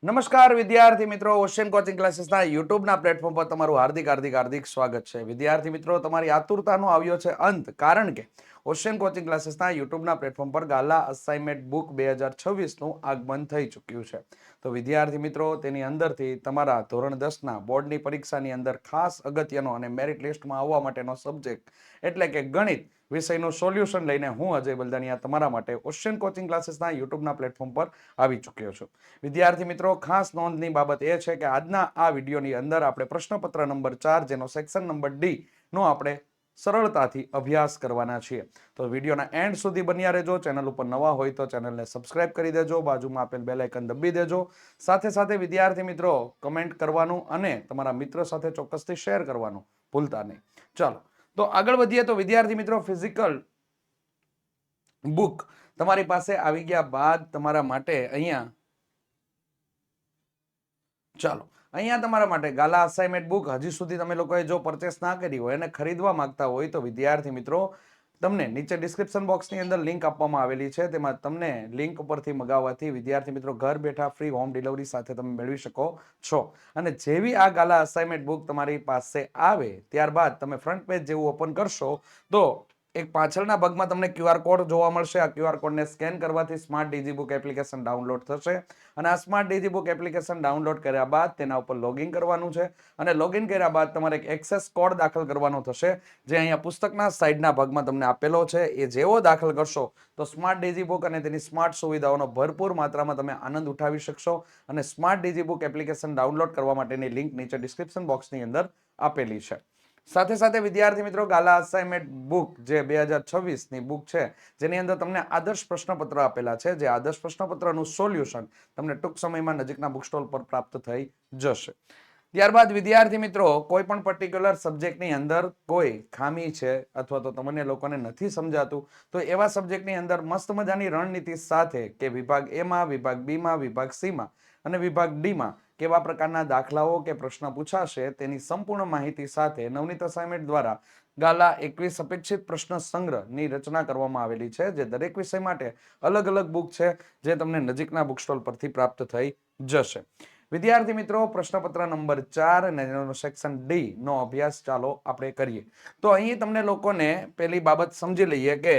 નમસ્કાર વિદ્યાર્થી મિત્રો, ઓશિયન કોચિંગ ક્લાસીસના યુટ્યુબના પ્લેટફોર્મ પર તમારું હાર્દિક સ્વાગત છે. વિદ્યાર્થી મિત્રો, તમારી આતુરતાનો આવ્યો છે અંત, કારણ કે ઓશિયન કોચિંગ ક્લાસીસના યુટ્યુબના પ્લેટફોર્મ પર ગાલા અસાઇનમેન્ટ બુક 2026નું આગમન થઈ ચૂક્યું છે. તો વિદ્યાર્થી મિત્રો, તેની અંદરથી તમારા ધોરણ 10ના બોર્ડની પરીક્ષાની અંદર ખાસ અગત્યનો અને મેરિટ લિસ્ટમાં આવવા માટેનો સબ્જેક્ટ એટલે કે ગણિત વિષયનું સોલ્યુશન લઈને હું અજય બલદાનિયા તમારા માટે ઓશિયન કોચિંગ ક્લાસીસના યુટ્યુબના પ્લેટફોર્મ પર આવી ચૂક્યો છું. વિદ્યાર્થી મિત્રો, ખાસ નોંધની બાબત એ છે કે આજના આ વિડીયોની અંદર આપણે પ્રશ્નપત્ર નંબર 4 જેનો સેક્શન નંબર ડી નો આપણે સરળતાથી અભ્યાસ કરવાના છીએ. તો વિડીયોના એન્ડ સુધી બન્યા રહેજો. ચેનલ ઉપર નવા હોય તો ચેનલને સબસ્ક્રાઇબ કરી દેજો, બાજુમાં આપેલ બેલ આઇકન દબી દેજો. સાથે સાથે વિદ્યાર્થી મિત્રો, કમેન્ટ કરવાનું અને તમારા મિત્રો સાથે ચોક્કસથી શેર કરવાનું ભૂલતા નહીં. ચાલો તો આગળ વધીએ. તો વિદ્યાર્થી મિત્રો, ફિઝિકલ બુક તમારી પાસે આવી ગયા બાદ તમારા માટે અહીંયા તમારા માટે ગાલા અસાઇનમેન્ટ બુક હજી સુધી તમે લોકોએ જો પરચેસ ના કરી હોય અને ખરીદવા માંગતા હોય તો વિદ્યાર્થી મિત્રો, તમને નીચે ડિસ્ક્રિપ્શન બોક્સની અંદર લિંક આપવામાં આવેલી છે. તેમાં તમને લિંક ઉપરથી મગાવવાથી વિદ્યાર્થી મિત્રો ઘર બેઠા ફ્રી હોમ ડિલિવરી સાથે તમે મેળવી શકો છો. અને જેવી આ ગાલા અસાઇનમેન્ટ બુક તમારી પાસે આવે ત્યારબાદ તમે ફ્રન્ટ પેજ જેવું ઓપન કરશો તો એક પાછળના ભાગમાં તમને QR કોડ જોવા મળશે. આ QR કોડને સ્કેન કરવાથી સ્માર્ટ ડીજીબુક એપ્લિકેશન ડાઉનલોડ થશે અને આ સ્માર્ટ ડીજીબુક એપ્લિકેશન ડાઉનલોડ કર્યા બાદ તેના ઉપર લોગિન કરવાનું છે અને લોગિન કર્યા બાદ તમારે એક એક્સેસ કોડ દાખલ કરવાનો થશે, જે અહીંયા પુસ્તકના સાઈડના ભાગમાં તમને આપેલો છે. એ જેવો દાખલ કરશો તો સ્માર્ટ ડીજીબુક અને તેની સ્માર્ટ સુવિધાઓનો ભરપૂર માત્રામાં તમે આનંદ ઉઠાવી શકશો. અને સ્માર્ટ ડીજીબુક એપ્લિકેશન ડાઉનલોડ કરવા માટેની લિંક નીચે ડિસ્ક્રિપ્શન બોક્સની અંદર આપેલી છે. સાથે સાથે વિદ્યાર્થી મિત્રો, ગાલા અસાઇનમેન્ટ બુક જે 2026ની બુક છે, જેની અંદર તમને આદર્શ પ્રશ્નપત્ર આપેલા છે, જે આદર્શ પ્રશ્નપત્રનું સોલ્યુશન તમને ટૂંક સમયમાં નજીકના બુક સ્ટોલ પર પ્રાપ્ત થઈ જશે. ત્યારબાદ વિદ્યાર્થી મિત્રો, કોઈ પણ પર્ટિક્યુલર સબ્જેક્ટની અંદર કોઈ ખામી છે અથવા તો તમને લોકોને નથી સમજાતું, તો એવા સબ્જેક્ટની અંદર મસ્ત મજાની રણનીતિ સાથે કે વિભાગ એ માં, વિભાગ બી માં, વિભાગ સી માં અને વિભાગ ડી માં કેવા પ્રકારના દાખલાઓ કે પ્રશ્ન પૂછાશે તેની સંપૂર્ણ માહિતી સાથે નવનીત અસાઇનમેન્ટ દ્વારા ગાલા 21 અપેક્ષિત પ્રશ્ન સંગ્રહની રચના કરવામાં આવેલી છે, જે દરેક વિષય માટે અલગ અલગ બુક છે, જે તમને નજીકના બુક સ્ટોલ પરથી પ્રાપ્ત થઈ જશે. વિદ્યાર્થી મિત્રો, પ્રશ્નપત્ર નંબર 4 અને સેક્શન ડી નો અભ્યાસ ચાલો આપણે કરીએ. તો અહીં તમને લોકોને પેલી બાબત સમજી લઈએ કે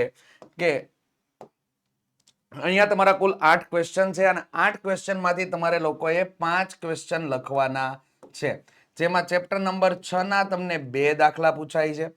અહીંયા તમારા કુલ 8 ક્વેશ્ચન છે અને 8 ક્વેશ્ચન માંથી તમારે લોકોએ 5 ક્વેશ્ચન લખવાના છે, જેમાં ચેપ્ટર નંબર 6 ના તમને 2 દાખલા પૂછાય છે,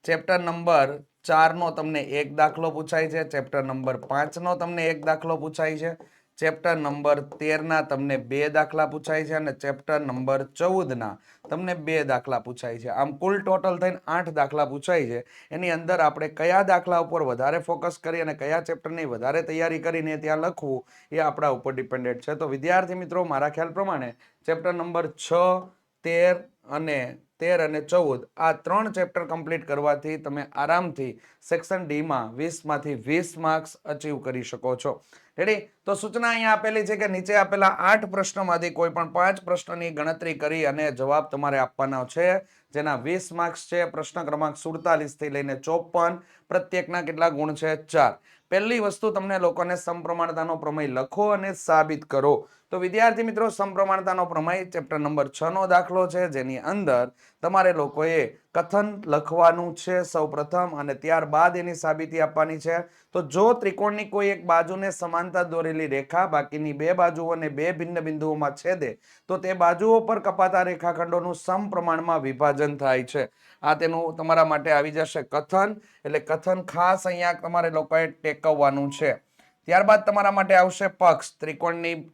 ચેપ્ટર નંબર 4 નો તમને 1 દાખલો પૂછાય છે, ચેપ્ટર નંબર 5 નો તમને 1 દાખલો પૂછાય છે, ચેપ્ટર નંબર 13 ના તમને 2 દાખલા પૂછાય છે અને ચેપ્ટર નંબર 14 ના તમને 2 દાખલા પૂછાય છે. આમ કુલ ટોટલ થઈને 8 દાખલા પૂછાય છે. એની અંદર આપણે કયા દાખલા ઉપર વધારે ફોકસ કરી અને કયા ચેપ્ટરની વધારે તૈયારી કરીને ત્યાં લખવું એ આપણા ઉપર ડિપેન્ડેન્ટ છે. તો વિદ્યાર્થી મિત્રો, મારા ખ્યાલ પ્રમાણે ચેપ્ટર નંબર 6, 13 અને 14 આ 3 ચેપ્ટર કમ્પ્લીટ કરવાથી તમે આરામથી સેક્શન ડી માં 20 માંથી 20 માર્ક્સ અચીવ કરી શકો છો. રેડી? તો સૂચના અહીંયા આપેલી છે કે નીચે આપેલા 8 પ્રશ્નોમાંથી કોઈ પણ 5 પ્રશ્નની ગણતરી કરી અને જવાબ તમારે આપવાનો છે, જેના 20 માર્ક્સ છે. પ્રશ્ન ક્રમાંક 47 થી લઈને 54, પ્રત્યેકના કેટલા ગુણ છે? 4. પહેલી વસ્તુ તમને લોકોને સમપ્રમાણતાનો પ્રમેય લખો અને સાબિત કરો. તો વિદ્યાર્થી મિત્રો, સમપ્રમાણતાનો પ્રમેય ચેપ્ટર નંબર 6 નો દાખલો છે, જેની અંદર તમારે લોકોએ કથન લખવાનું છે સૌપ્રથમ અને ત્યારબાદ એની સાબિતી આપવાની છે. તો જો ત્રિકોણની કોઈ એક બાજુને સમાંતર દોરેલી રેખા બાકીની 2 બાજુઓને 2 ભિન્ન બિંદુઓમાં છેદે તો તે બાજુઓ પર કપાતા રેખાખંડોનું સમપ્રમાણમાં વિભાજન થાય છે. આ તેનું તમારા માટે આવી જશે કથન. એટલે કથન ખાસ અહીંયા તમારે લોકોએ ટેકવવાનું છે. ત્યારબાદ તમારા માટે આવશે પક્ષ. ત્રિકોણની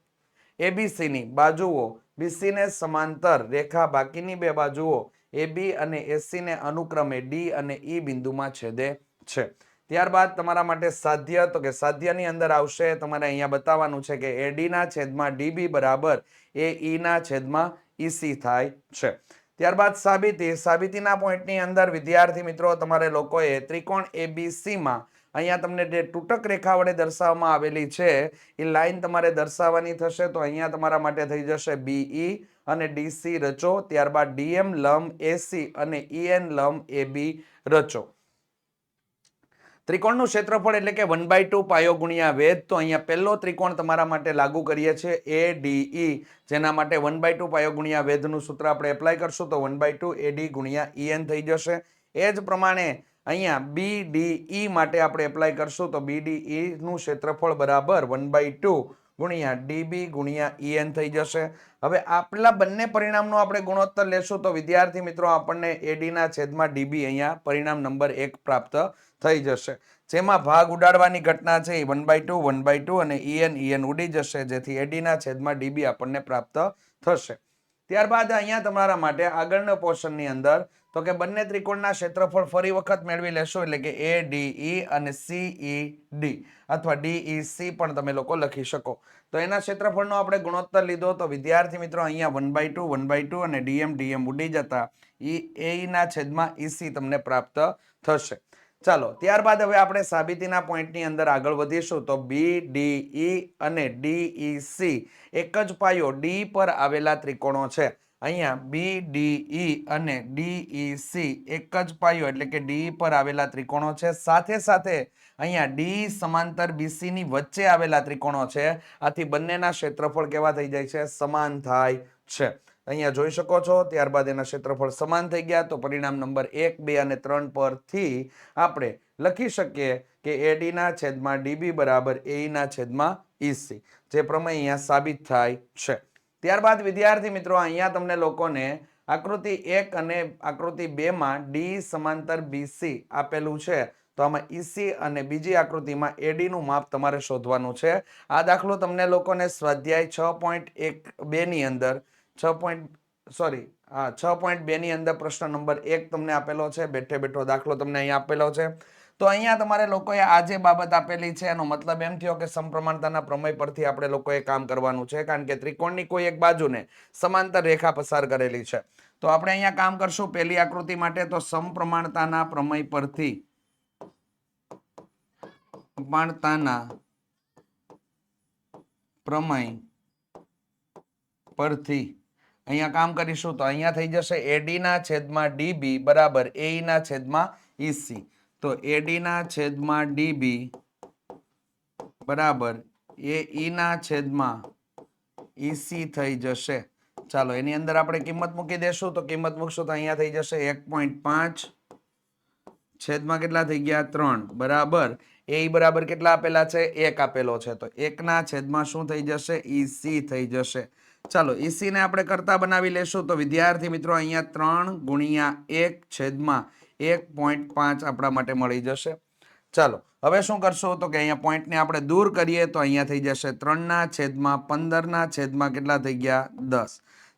ABC ની બાજુઓ BC ને સમાંતર રેખા બાકીની 2 બાજુઓ AB અને AC ને અનુક્રમે D અને E બિંદુમાં છેદે છે. ત્યારબાદ તમારા માટે સાધ્ય. તો કે સાધ્યની અંદર આવશે, તમારે અહીંયા બતાવવાનું છે કે AD ના છેદમાં DB બરાબર AE ના છેદમાં EC થાય છે. ત્યારબાદ સાબિતી. સાબિતીના પોઈન્ટની અંદર વિદ્યાર્થી મિત્રો, તમારે લોકોએ ત્રિકોણ ABC માં અહીંયા તમને જે તૂટક રેખા વડે દર્શાવવામાં આવેલી છે એ લાઈન તમારે દર્શાવવાની થશે. તો અહીંયા તમારા માટે થઈ જશે BE અને DC રચો. ત્યારબાદ DM લંબ AC અને EN લંબ AB રચો. ત્રિકોણનું ક્ષેત્રફળ એટલે કે 1/2 પાયો ગુણ્યા વેધ. તો અહીંયા પહેલો ત્રિકોણ તમારા માટે લાગુ કરીએ છીએ ADE, જેના માટે 1/2 પાયો ગુણ્યા વેધનું સૂત્ર આપણે એપ્લાય કરશું તો 1/2 AD ગુણ્યા EN થઈ જશે. એ જ પ્રમાણે અહીંયા BDE માટે આપણે એપ્લાય કરશું તો BDE નું ક્ષેત્રફળ બરાબર 1/2 ગુણ્યા DB ગુણ્યા EN થઈ જશે. હવે આપેલા બંને પરિણામનો આપણે ગુણોત્તર લેશું તો વિદ્યાર્થી મિત્રો આપણને AD ના છેદમાં DB અહીંયા પરિણામ નંબર 1 પ્રાપ્ત થઈ જશે. જેમાં ભાગ ઉડાડવાની ઘટના છે એ 1/2 1/2 અને EN ઉડી જશે, જેથી AD ના છેદમાં DB આપણને પ્રાપ્ત થશે. ત્યારબાદ અહીંયા તમારા માટે આગળના પોર્શનની અંદર તો કે બંને ત્રિકોણના ક્ષેત્રફળ ફરી વખત મેળવી લેશો, એટલે કે ADE અને CED અથવા DEC પણ તમે લોકો લખી શકો. તો એના ક્ષેત્રફળનો આપણે ગુણોત્તર લીધો તો વિદ્યાર્થી મિત્રો અહીંયા 1/2 1/2 અને DM ઉડી જતા AE ના છેદમાં EC તમને પ્રાપ્ત થશે. ચાલો ત્યારબાદ હવે આપણે સાબિતીના પોઈન્ટની અંદર આગળ વધીશું. તો BDE અને DEC એક જ પાયો D પર આવેલા ત્રિકોણો છે. અહીંયા BDE અને DEC એક જ પાયો એટલે કે D પર આવેલા ત્રિકોણો છે. સાથે સાથે અહીંયા D સમાંતર BC ની વચ્ચે આવેલા ત્રિકોણો છે. આથી બંનેના ક્ષેત્રફળ કેવા થઈ જાય છે? સમાન થાય છે. અહીંયા જોઈ શકો છો. ત્યારબાદ એના ક્ષેત્રફળ સમાન થઈ ગયા તો પરિણામ નંબર 1 2 અને 3 પરથી આપણે લખી શકીએ કે AD ના છેદમાં DB બરાબર AE ના છેદમાં EC, જે પ્રમેય અહીંયા સાબિત થાય છે. ત્યારબાદ વિદ્યાર્થી મિત્રો અહીંયા તમને લોકોને આકૃતિ 1 અને આકૃતિ 2 માં D સમાંતર BC આપેલું છે. તો આમાં EC અને બીજી આકૃતિમાં AD નું માપ તમારે શોધવાનું છે. આ દાખલો તમને લોકોને સ્વાધ્યાય 6.2 ની અંદર 6.2 ની અંદર પ્રશ્ન નંબર 1 તમને આપેલો છે. બેઠે બેઠો દાખલો તમને અહીંયા આપેલો છે. તો અહીંયા તમારે લોકોએ આ જે બાબત આપેલી છે એનો મતલબ એમ થયો કે સમપ્રમાણતાના પ્રમેય પરથી આપણે લોકોએ કામ કરવાનું છે, કારણ કે ત્રિકોણની કોઈ એક બાજુને સમાંતર રેખા પસાર કરેલી છે. તો આપણે અહીંયા કામ કરશું પહેલી આકૃતિ માટે. તો સમપ્રમાણતાના પ્રમેય પરથી અહીંયા કામ કરીશું તો અહીંયા થઈ જશે AD ના છેદમાં DB બરાબર AE ના છેદમાં EC. તો AD ના છેદમાં DB બરાબર AE ના છેદમાં EC થઈ જશે. ચાલો એની અંદર આપણે કિંમત મૂકી દેશું તો કિંમત મૂકશું તો અહીંયા થઈ જશે 1.5 છેદમાં કેટલા થઈ ગયા? 3 બરાબર AE બરાબર કેટલા આપેલા છે? 1 આપેલો છે. તો 1 ના છેદમાં શું થઈ જશે? EC થઈ જશે. ચાલો EC ને આપણે કરતા બનાવી લેશું તો વિદ્યાર્થી મિત્રો અહીંયા 3 ગુણ્યા 1 છેદમાં 1.5 આપણા માટે મળી જશે. ચાલો હવે શું કરશું તો કે અહીંયા પોઈન્ટને આપણે દૂર કરીએ તો અહીંયા થઈ જશે 3 ના છેદમાં 15 ના છેદમાં કેટલા થઈ ગયા? 10.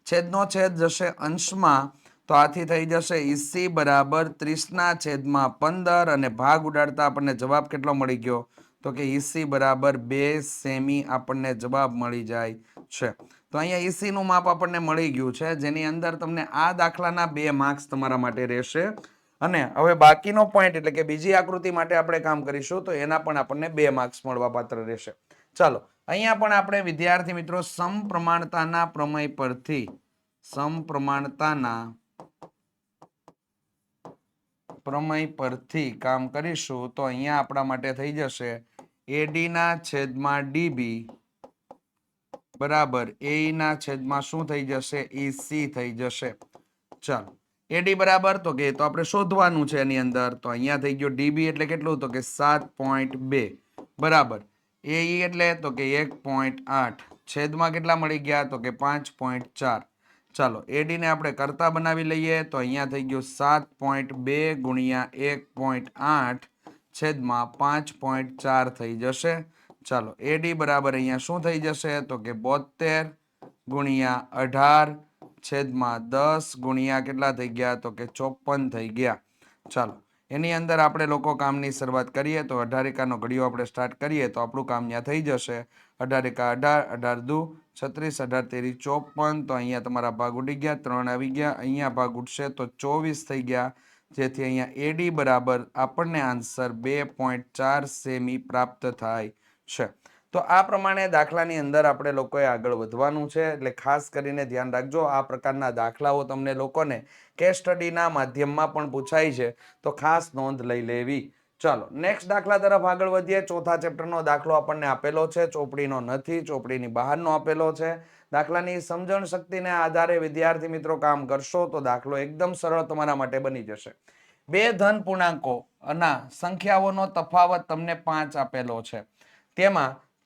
છેદનો છેદ જશે અંશમાં તો આથી થઈ જશે EC બરાબર 30 ના છેદમાં 15 અને ભાગ ઉડાડતા આપણને જવાબ કેટલો મળી ગયો? તો કે EC બરાબર 2 સેમી આપણને જવાબ મળી જાય છે. તો અહીંયા EC નું માપ આપણને મળી ગયું છે, જેની અંદર તમને આ દાખલાના 2 માર્ક્સ તમારા માટે રહેશે. અને હવે બાકીનો પોઈન્ટ એટલે કે બીજી આકૃતિ માટે આપણે કામ કરીશું તો એના પણ આપણને 2 માર્ક્સ મળવા પાત્ર રહેશે. ચાલો અહીંયા પણ આપણે વિદ્યાર્થી મિત્રો સમપ્રમાણતાના પ્રમેય પરથી કામ કરીશું તો અહીંયા આપણા માટે થઈ જશે AD ના છેદમાં DB બરાબર AE ના છેદમાં શું થઈ જશે? EC થઈ જશે. ચાલો AD બરાબર તો કે તો આપણે શોધવાનું છે એની અંદર. તો અહીંયા થઈ ગયો DB એટલે કેટલું? તો કે 7.2 બરાબર AE એટલે તો કે 1.8 છેદમાં કેટલા મળી ગયા? તો કે 5.4. ચાલો AD ને આપણે કરતા બનાવી લઈએ તો અહીંયા થઈ ગયું 7.2 ગુણ્યા 1.8 છેદમાં 5.4 થઈ જશે. ચાલો AD બરાબર અહીંયા શું થઈ જશે? તો કે 72 ગુણ્યા 18 છેદમાં 10 ગુણ્યા કેટલા થઈ ગયા? તો કે 54 થઈ ગયા. ચાલો એની અંદર આપણે લોકો કામની શરૂઆત કરીએ તો 18 એકાનો ઘડિયો આપણે સ્ટાર્ટ કરીએ તો આપણું કામ ત્યાં થઈ જશે. 18 એકા 18, 18 દુ 36, 18 તેરી 54. તો અહીંયા તમારા ભાગ ઉડી ગયા, 3 આવી ગયા. અહીંયા ભાગ ઉડશે તો 24 થઈ ગયા, જેથી અહીંયા AD બરાબર આપણને આન્સર 2.4 સેમી પ્રાપ્ત થાય છે. તો આ પ્રમાણે દાખલાની અંદર આપણે લોકોએ આગળ વધવાનું છે, એટલે ખાસ કરીને ધ્યાન રાખજો. આ પ્રકારના દાખલાઓ તમને લોકોને કેસ સ્ટડીના માધ્યમમાં પણ પૂછાય છે, તો ખાસ નોંધ લઈ લેવી. ચાલો નેક્સ્ટ દાખલા તરફ આગળ વધીએ. ચોથા ચેપ્ટરનો દાખલો આપણને આપેલો છે, ચોપડીનો નથી, ચોપડીની બહારનો આપેલો છે. દાખલાની સમજણ શક્તિને આધારે વિદ્યાર્થી મિત્રો કામ કરશો તો દાખલો એકદમ સરળ તમારા માટે બની જશે. બે ધન પૂર્ણાંકોના સંખ્યાઓનો તફાવત તમને 5 આપેલો છે.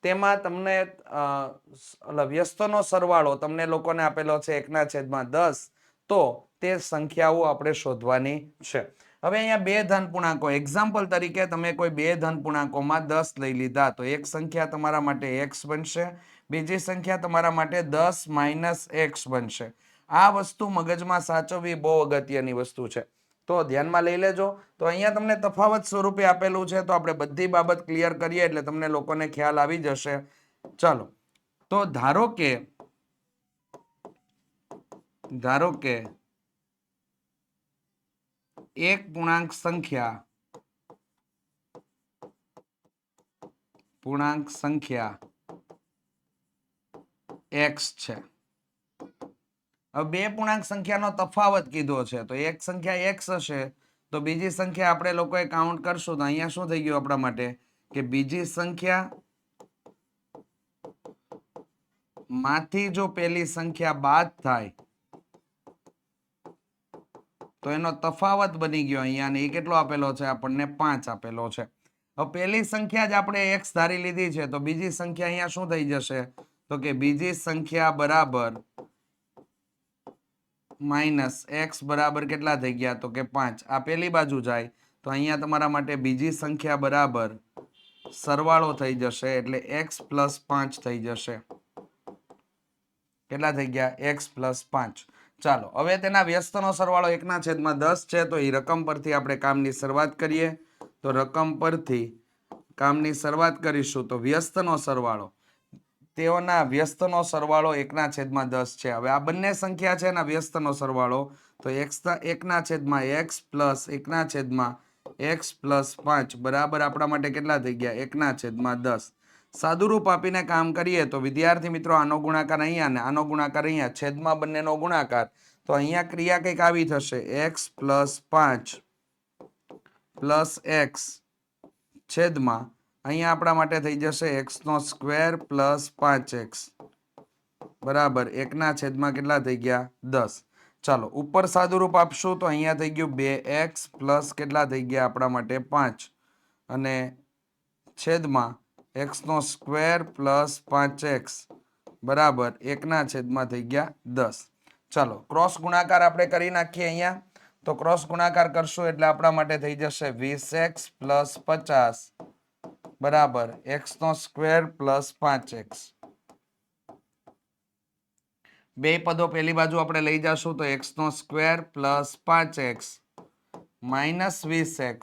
તેમાં તમને વ્યસ્તનો સરવાળો તમને લોકોને આપેલો છે 1/10. તો તે સંખ્યાઓ આપણે શોધવાની છે. હવે અહીંયા બે ધન પૂર્ણાંકો, એક્ઝામ્પલ તરીકે તમે કોઈ બે ધન પૂર્ણાંકોમાં 10 લઈ લીધા તો એક સંખ્યા તમારા માટે x બનશે, બીજી સંખ્યા તમારા માટે 10 - x બનશે. આ વસ્તુ મગજમાં સાચવવી બહુ અગત્યની વસ્તુ છે, તો ધ્યાનમાં લઈ લેજો. તો અહીંયા તમને તફાવત સ્વરૂપે આપેલું છે, તો આપણે બધી બાબત ક્લિયર કરીએ એટલે તમને લોકોને ખ્યાલ આવી જશે. ચાલો, તો ધારો કે એક પૂર્ણાંક સંખ્યા x છે. હવે બે પૂર્ણાંક સંખ્યાનો તફાવત કીધો છે, તો એક સંખ્યા x હશે તો બીજી સંખ્યા આપણે લોકોએ કાઉન્ટ કરશું તો અહીંયા શું થઈ ગયું આપણા માટે કે બીજી સંખ્યા માંથી જો પેલી સંખ્યા બાદ થાય તો એનો તફાવત બની ગયો અહીંયા, અને એ કેટલો આપેલો છે આપણને 5 આપેલો છે. હવે પેલી સંખ્યા જ આપણે x ધારી લીધી છે, તો બીજી સંખ્યા અહીંયા શું થઈ જશે તો કે બીજી સંખ્યા બરાબર -x બરાબર કેટલા થઈ ગયા તો કે 5. આ પેલી બાજુ જાય તો અહીંયા તમારા માટે બીજી સંખ્યા બરાબર સરવાળો થઈ જશે એટલે x + 5 થઈ જશે. કેટલા થઈ ગયા x + 5. ચાલો, હવે તેના વ્યસ્તનો સરવાળો 1/10 છે, તો એ રકમ પરથી આપણે કામની શરૂઆત કરીએ. તો રકમ પરથી કામની શરૂઆત કરીશું તો વ્યસ્તનો સરવાળો, તેઓના વ્યસ્તનો સરવાળો 1/10 છે. હવે આ બંને સંખ્યા છે એના વ્યસ્તનો સરવાળો, તો 1/x + 1/x + 5 બરાબર આપણા માટે કેટલા થઈ ગયા 1/10. સાદુરૂપ આપીને કામ કરીએ તો વિદ્યાર્થી મિત્રો આનો ગુણાકાર અહીંયા ને આનો ગુણાકાર અહીંયા, છેદમાં બંનેનો ગુણાકાર, તો અહીંયા ક્રિયા કંઈક આવી થશે x + 5 + x છેદમાં અહીંયા આપણા માટે થઈ જશે x² + 5x બરાબર 1/10 કેટલા થઈ ગયા 10. ચાલો, ઉપર સાદુરૂપ આપશું તો અહીંયા થઈ ગયું 2x + કેટલા થઈ ગયા આપણા માટે 5 અને છેદમાં x² + 5x બરાબર 1/10 થઈ ગયા 10. ચાલો, ક્રોસ ગુણાકાર આપણે કરી નાખીએ અહીંયા. તો ક્રોસ ગુણાકાર કરશું એટલે આપણા માટે થઈ જશે 20x + 50 બરાબર x² + 5x. બે પદો પેલી બાજુ આપણે લઈ જશું તો x² + 5x - 20x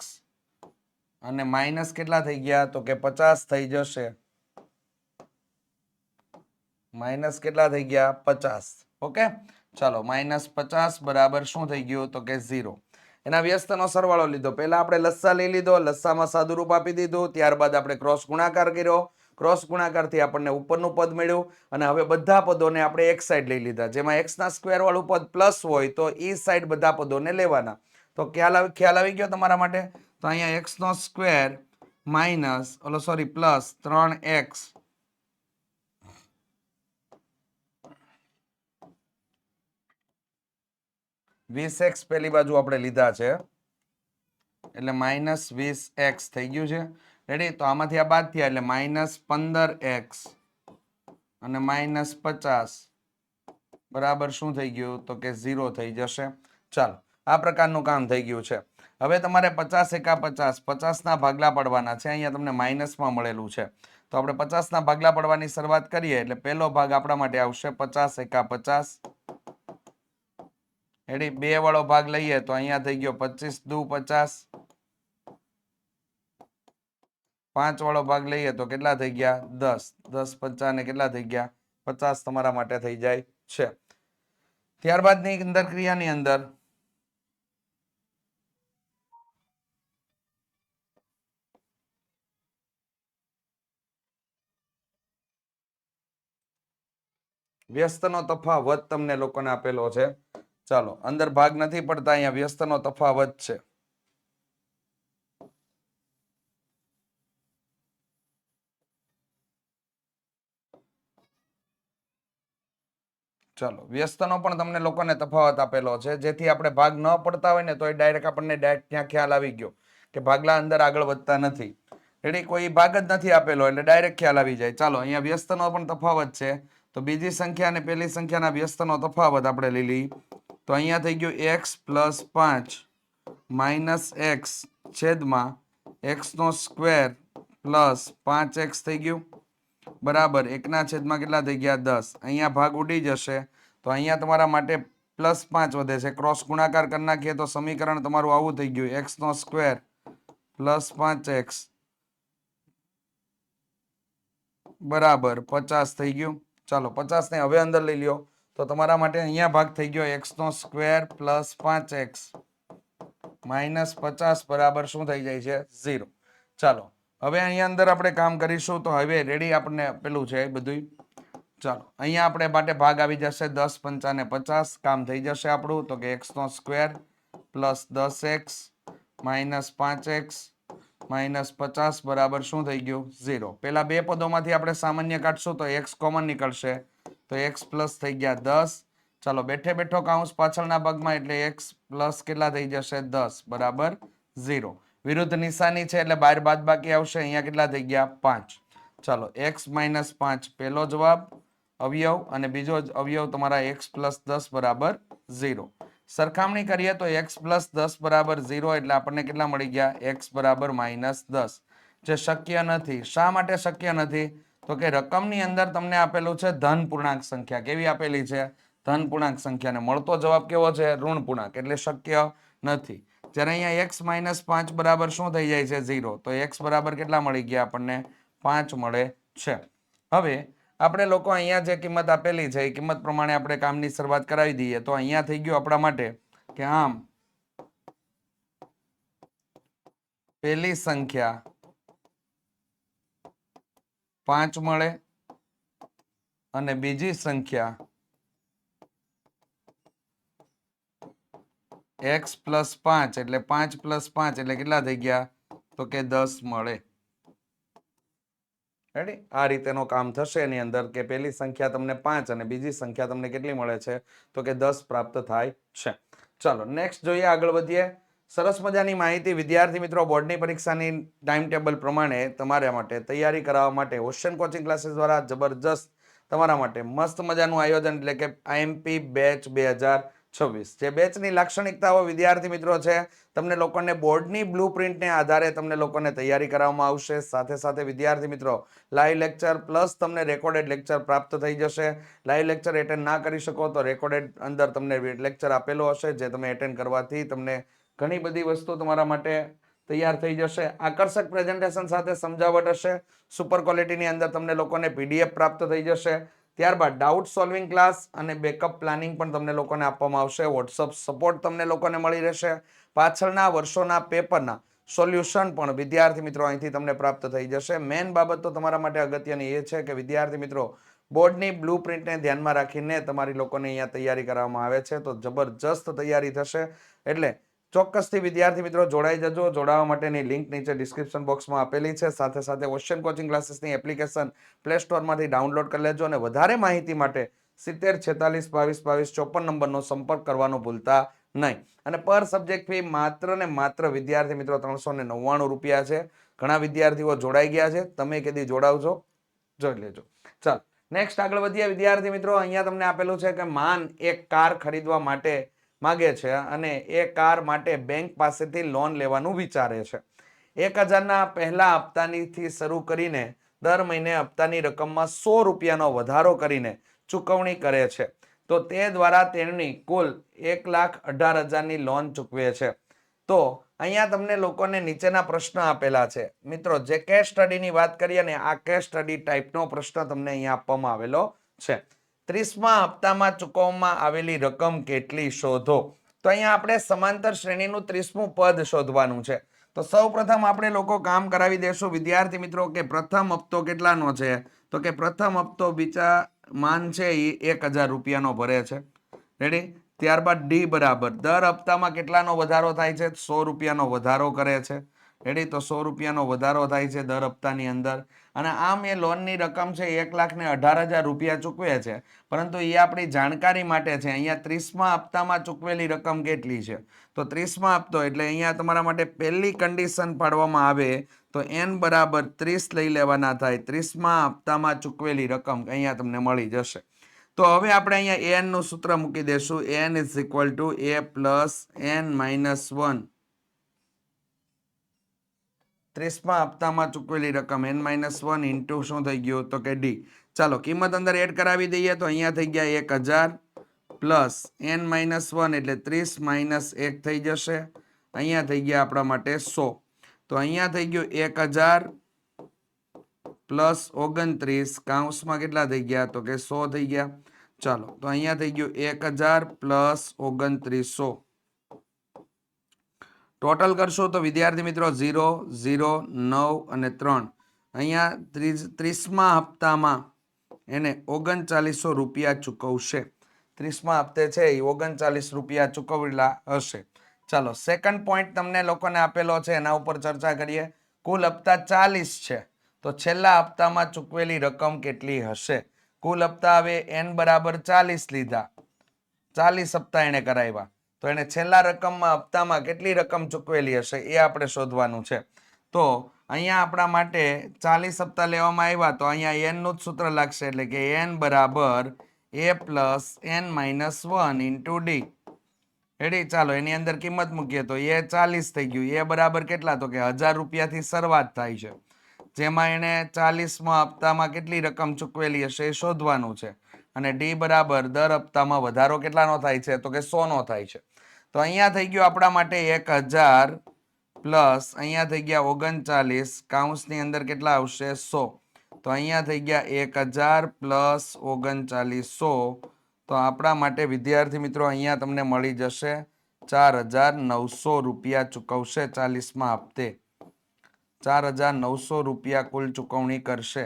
અને માઇનસ કેટલા થઈ ગયા તો કે 50 થઈ જશે. માઇનસ કેટલા થઈ ગયા 50. ઓકે, ચાલો, -50 બરાબર શું થઈ ગયું તો કે 0. એના વ્યસ્તનો સરવાળો લીધો. પહેલા આપણે લસ્સા લઈ લીધો, લસ્સામાં સાદુરૂપ આપી દીધું, ત્યારબાદ આપણે ક્રોસ ગુણાકાર કર્યો. ક્રોસ ગુણાકારથી આપણને ઉપરનું પદ મળ્યું અને હવે બધા પદોને આપણે એક સાઈડ લઈ લીધા. જેમાં x² વાળું પદ પ્લસ હોય તો એ સાઈડ બધા પદોને લેવાના. તો ખ્યાલ આવી ગયો તમારા માટે. તો અહીંયા x² પ્લસ 3x 20x પેલી બાજુ આપણે લીધા છે એટલે -20x થઈ ગયું છે. રેડી? તો આમાંથી આ બાદ થયા એટલે -15x અને -50 બરાબર શું થઈ ગયું તો કે 0 થઈ જશે. ચાલો, આ પ્રકારનું કામ થઈ ગયું છે. હવે તમારે 50 એકા 50, 50 ના ભાગલા પડવાના છે. અહીંયા તમને માઇનસમાં મળેલું છે, તો આપણે 50 ના ભાગલા પડવાની શરૂઆત કરીએ એટલે પહેલો ભાગ આપણા માટે આવશે 50 એકા 50. રેડી? 2 વાળો ભાગ લઈએ તો અહીંયા થઈ ગયો 25 દુ 50. 5 વાળો ભાગ લઈએ તો કેટલા થઈ ગયા 10. 10 50 ને કેટલા થઈ ગયા 50 તમારા માટે થઈ જાય છે. ત્યારબાદની અંદર ક્રિયાની અંદર વ્યસ્તનો તફાવત તમને લોકોને આપેલો છે. ચાલો, અંદર ભાગ નથી પડતા, અહીંયા વ્યસ્તનો તફાવત છે. ચાલો વ્યસ્તનો પણ તમને લોકોને તફાવત આપેલો છે, જેથી આપણે ભાગ ન પડતા હોય ને તો ડાયરેક્ટ આપણને ત્યાં ખ્યાલ આવી ગયો કે ભાગલા અંદર આગળ વધતા નથી. રેડી, કોઈ ભાગ જ નથી આપેલો એટલે ડાયરેક્ટ ખ્યાલ આવી જાય. ચાલો અહીંયા વ્યસ્તનો પણ તફાવત છે, તો બીજી સંખ્યા અને પહેલી સંખ્યાના વ્યસ્તનો તફાવત આપણે લઈ લઈએ. તો અહીંયા થઈ ગયું x + 5 - x છેદમાં x નો સ્ક્વેર પ્લસ 5x થઈ ગયું બરાબર 1 ના છેદમાં કેટલા થઈ ગયા 10. અહીંયા ભાગ ઉડી જશે તો અહીંયા તમારા માટે +5 વધે છે. ક્રોસ ગુણાકાર કરી નાખીએ તો સમીકરણ તમારું આવું થઈ ગયું, x નો સ્ક્વેર પ્લસ 5x બરાબર 50 થઈ ગયું. ચાલો 50 ને હવે અંદર લઈ લ્યો તો તમારા માટે અહીંયા ભાગ થઈ ગયો x નો સ્ક્વેર પ્લસ 5x માઇનસ 50 બરાબર શું થઈ જાય છે 0. ચાલો હવે અહીંયા અંદર આપણે કામ કરીશું. તો હવે રેડી આપણને પેલું છે બધું. ચાલો અહીંયા આપણે માટે ભાગ આવી જશે 10 પંચાને 50, કામ થઈ જશે આપણું. તો કે x નો square plus 10x minus 5x minus 50 બરાબર શું થઈ ગયું 0. પેલા બે પદોમાંથી આપણે સામાન્ય કાઢશું તો x કોમન નીકળશે, તો x પ્લસ થઈ ગયા 10. ચાલો બેઠે બેઠો કાઉન્સ પાછળના ભાગમાં એટલે x પ્લસ કેટલા થઈ જશે 10 બરાબર 0. વિરુદ્ધ નિશાની છે એટલે બહાર બાદ બાકી આવશે. અહીંયા કેટલા થઈ ગયા 5. ચાલો x માઇનસ 5 પહેલો જવાબ અવયવ અને બીજો અવયવ તમારા x પ્લસ 10 બરાબર 0. સરખામણી કરીએ તો x પ્લસ 10 બરાબર 0 એટલે આપણને કેટલા મળી ગયા x બરાબર -10, જે શક્ય નથી. શા માટે શક્ય નથી? તો કે રકમની અંદર તમને આપેલું છે ધન પૂર્ણાંક સંખ્યા. કેવી આપેલી છે? ધન પૂર્ણાંક સંખ્યા. ને મળતો જવાબ કેવો છે? ઋણ પૂર્ણાંક, એટલે શક્ય નથી. જ્યારે અહીંયા x -5 બરાબર શું થઈ જાય છે 0, તો x બરાબર કેટલા મળી ગયા આપણને 5 મળે છે. હવે આપણે લોકો અહીંયા જે કિંમત આપેલી છે એ કિંમત પ્રમાણે આપણે કામની શરૂઆત કરાવી દઈએ. તો અહીંયા થઈ ગયું આપણા માટે કે આમ પહેલી સંખ્યા 5 મળે અને બીજી સંખ્યા x + 5 એટલે 5 + 5 એટલે કેટલા થઈ ગયા? તો કે 10 મળે. રેડી, આ રીતેનો કામ થશે એની અંદર કે પહેલી સંખ્યા તમને 5 અને બીજી સંખ્યા તમને કેટલી મળે છે? તો કે 10 પ્રાપ્ત થાય છે. ચાલો નેક્સ્ટ જોઈએ, આગળ વધીએ. સરસ મજાની માહિતી વિદ્યાર્થી મિત્રો, બોર્ડની પરીક્ષાની ટાઈમ ટેબલ પ્રમાણે તમારા માટે તૈયારી કરાવવા માટે ઓશિયન કોચિંગ ક્લાસીસ દ્વારા જબરજસ્ત તમારા માટે મસ્ત મજાનું આયોજન એટલે કે IMP બેચ 2026. જે બેચની લાક્ષણિકતાઓ વિદ્યાર્થી મિત્રો છે, તમને લોકોને બોર્ડની બ્લુપ્રિન્ટને આધારે તમને લોકોને તૈયારી કરવામાં આવશે. સાથે સાથે વિદ્યાર્થી મિત્રો લાઈવ લેક્ચર પ્લસ તમને રેકોર્ડેડ લેક્ચર પ્રાપ્ત થઈ જશે. લાઈવ લેક્ચર એટેન્ડ ના કરી શકો તો રેકોર્ડેડ અંદર તમને લેક્ચર આપેલો હશે, જે તમે એટેન્ડ કરવાથી તમને ઘણી બધી વસ્તુ તમારા માટે તૈયાર થઈ જશે. આકર્ષક પ્રેઝન્ટેશન સાથે સમજાવટ હશે. સુપર ક્વોલિટીની અંદર તમને લોકોને PDF પ્રાપ્ત થઈ જશે. ત્યારબાદ ડાઉટ સોલ્વિંગ ક્લાસ અને બેકઅપ પ્લાનિંગ પણ તમને લોકોને આપવામાં આવશે. વોટ્સઅપ સપોર્ટ તમને લોકોને મળી રહેશે. પાછળના વર્ષોના પેપરના સોલ્યુશન પણ વિદ્યાર્થી મિત્રો અહીંથી તમને પ્રાપ્ત થઈ જશે. મેઇન બાબત તો તમારા માટે અગત્યની એ છે કે વિદ્યાર્થી મિત્રો બોર્ડની બ્લુપ્રિન્ટને ધ્યાનમાં રાખીને તમારી લોકોને અહીંયા તૈયારી કરવામાં આવે છે. તો જબરજસ્ત તૈયારી થશે, એટલે ચોક્કસથી વિદ્યાર્થી મિત્રો જોડાઈ જજો. જોડાવા માટેની લિંક નીચે ડિસ્ક્રિપ્શન બોક્સમાં આપેલી છે. સાથે સાથે ઓશિયન કોચિંગ ક્લાસીસની એપ્લિકેશન પ્લે સ્ટોરમાંથી ડાઉનલોડ કરી લેજો અને વધારે માહિતી માટે 70 46 22 22 54 નંબરનો સંપર્ક કરવાનો ભૂલતા નહીં. અને પર સબ્જેક્ટ ફી માત્ર ને માત્ર વિદ્યાર્થી મિત્રો 399 રૂપિયા છે. ઘણા વિદ્યાર્થીઓ જોડાઈ ગયા છે, તમે કદી જોડાવજો, જોઈ લેજો. ચાલો નેક્સ્ટ આગળ વધીએ વિદ્યાર્થી મિત્રો. અહીંયા તમને આપેલું છે કે માન એક કાર ખરીદવા માટે માગે છે અને એ કાર માટે બેંક પાસેથી લોન લેવાનું વિચારે છે. 1000ના પહેલા હપ્તાથી શરૂ કરીને દર મહિને હપ્તાની રકમમાં 100 રૂપિયાનો વધારો કરીને ચૂકવણી કરે છે. તો તે દ્વારા તેની કુલ 1,18,000ની લોન ચૂકવે છે. તો અહીંયા તમને લોકોને નીચેના પ્રશ્ન આપેલા છે મિત્રો. જે કેસ સ્ટડીની વાત કરીએ ને, આ કેસ સ્ટડી ટાઈપનો પ્રશ્ન તમને અહીંયા આપવામાં આવેલો છે. 30મા હપ્તામાં ચૂકવવામાં આવેલી રકમ કેટલી શોધો. તો અહીંયા આપણે સમાંતર શ્રેણીનું 30મું પદ શોધવાનું છે. તો સૌપ્રથમ આપણે લોકો કામ કરાવી દેશું વિદ્યાર્થી મિત્રો કે પ્રથમ હપ્તો કેટલાનો છે. તો કે પ્રથમ હપ્તો બીજા માન છે એ 1000 રૂપિયાનો ભરે છે. રેડી. ત્યારબાદ ડી બરાબર દર હપ્તામાં કેટલાનો વધારો થાય છે? 100 રૂપિયાનો વધારો કરે છે. રેડી? તો 100 રૂપિયાનો વધારો થાય છે દર હપ્તાની અંદર. અને આમ એ લોનની રકમ છે 1,18,000 રૂપિયા ચૂકવે છે, પરંતુ એ આપણી જાણકારી માટે છે. અહીંયા 30મા હપ્તામાં ચૂકવેલી રકમ કેટલી છે? તો 30મા હપ્તો એટલે અહીંયા તમારા માટે પહેલી કન્ડિશન પાડવામાં આવે તો n બરાબર 30 લઈ લેવાના થાય. 30મા હપ્તામાં ચૂકવેલી રકમ અહીંયા તમને મળી જશે. તો હવે આપણે અહીંયા n નું સૂત્ર મૂકી દેશું. n = a + n - 1. 30મા હપ્તામાં ચૂકવેલી રકમ n - 1 ઇન્ટુ શું થઈ ગયું? તો કે ડી. ચાલો કિંમત અંદર એડ કરાવી દઈએ તો અહીંયા થઈ ગયા 1000 પ્લસ n - 1 એટલે 30 - 1 થઈ જશે. અહીંયા થઈ ગયા આપણા માટે 100. તો અહીંયા થઈ ગયું 1000 પ્લસ 29 કૌંસમાં કેટલા થઈ ગયા? તો કે 100 થઈ ગયા. ચાલો તો અહીંયા થઈ ગયું 1000 પ્લસ 2900. ટોટલ કરશો તો વિદ્યાર્થી મિત્રો 0, 0, 9 અને 3. અહીંયા 30મા હપ્તામાં એને 3900 રૂપિયા ચૂકવશે. 30મા હપ્તે છે એ 39 રૂપિયા ચૂકવેલા હશે. ચાલો સેકન્ડ પોઈન્ટ તમને લોકોને આપેલો છે, એના ઉપર ચર્ચા કરીએ. કુલ હપ્તા 40 છે, તો છેલ્લા હપ્તામાં ચૂકવેલી રકમ કેટલી હશે? કુલ હપ્તા હવે n બરાબર 40 લીધા, 40 હપ્તા એને કરાવ્યા, તો એને છેલ્લા હપ્તામાં કેટલી રકમ ચૂકવેલી હશે એ આપણે શોધવાનું છે. તો અહીંયા આપણા માટે 40 હપ્તા લેવામાં આવ્યા, તો અહીંયા n નું જ સૂત્ર લાગશે, એટલે કે n બરાબર a + n - 1 into D. Ready? ચાલો એની અંદર કિંમત મૂકીએ તો એ 40 થઈ ગયું. એ બરાબર કેટલા? તો કે 1000 રૂપિયાથી શરૂઆત થાય છે, જેમાં એને 40મા હપ્તામાં કેટલી રકમ ચૂકવેલી હશે એ શોધવાનું છે. અને ડી બરાબર દર હપ્તામાં વધારો કેટલાનો થાય છે? તો કે 100 નો થાય છે. તો અહીંયા થઈ ગયું આપણા માટે 1000 પ્લસ અહીંયા થઈ ગયા 39 કૌંસની અંદર કેટલા આવશે? 100. તો અહીંયા થઈ ગયા 1000 પ્લસ 3900. તો આપણા માટે વિદ્યાર્થી મિત્રો અહીંયા તમને મળી જશે 4900 રૂપિયા ચૂકવશે 40મા હપ્તે. 4900 રૂપિયા કુલ ચૂકવણી કરશે.